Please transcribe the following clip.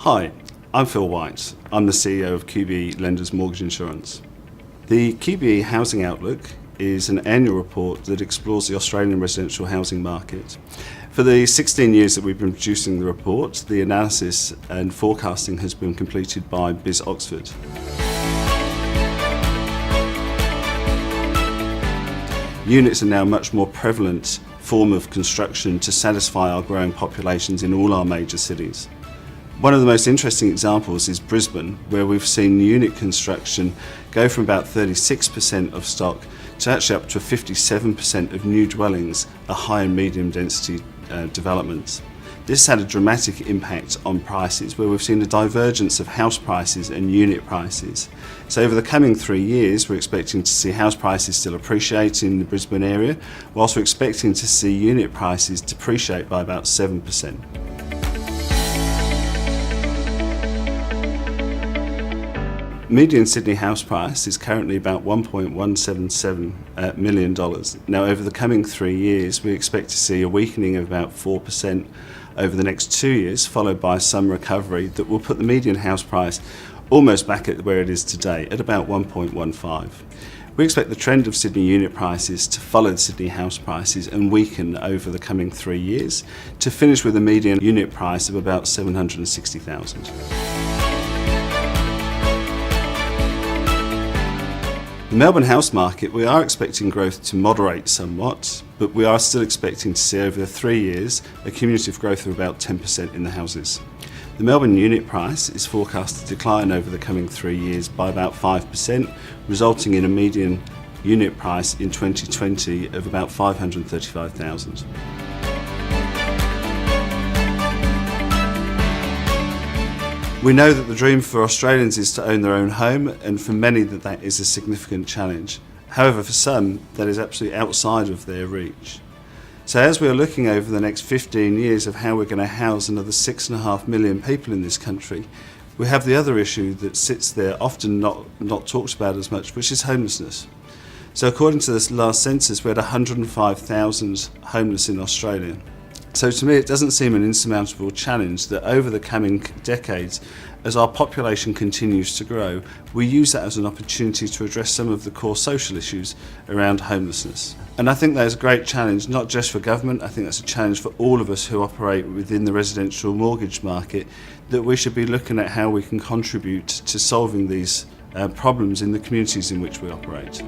Hi, I'm Phil White. I'm the CEO of QBE Lenders Mortgage Insurance. The QBE Housing Outlook is an annual report that explores the Australian residential housing market. For the 16 years that we've been producing the report, the analysis and forecasting has been completed by BIS Oxford. Units are now a much more prevalent form of construction to satisfy our growing populations in all our major cities. One of the most interesting examples is Brisbane, where we've seen unit construction go from about 36% of stock to actually up to 57% of new dwellings are high and medium density developments. This had a dramatic impact on prices, where we've seen a divergence of house prices and unit prices. So over the coming 3 years, we're expecting to see house prices still appreciate in the Brisbane area, whilst we're expecting to see unit prices depreciate by about 7%. Median Sydney house price is currently about $1.177 million. Now, over the coming 3 years, we expect to see a weakening of about 4% over the next 2 years, followed by some recovery that will put the median house price almost back at where it is today, at about 1.15. We expect the trend of Sydney unit prices to follow Sydney house prices and weaken over the coming 3 years, to finish with a median unit price of about $760,000. The Melbourne house market, we are expecting growth to moderate somewhat, but we are still expecting to see over the 3 years a cumulative growth of about 10% in the houses. The Melbourne unit price is forecast to decline over the coming 3 years by about 5%, resulting in a median unit price in 2020 of about $535,000. We know that the dream for Australians is to own their own home, and for many that is a significant challenge. However, for some, that is absolutely outside of their reach. So as we are looking over the next 15 years of how we're going to house another 6.5 million people in this country, we have the other issue that sits there, often not talked about as much, which is homelessness. So according to this last census, we had 105,000 homeless in Australia. So to me, it doesn't seem an insurmountable challenge that over the coming decades, as our population continues to grow, we use that as an opportunity to address some of the core social issues around homelessness. And I think that's a great challenge, not just for government. I think that's a challenge for all of us who operate within the residential mortgage market, that we should be looking at how we can contribute to solving these problems in the communities in which we operate.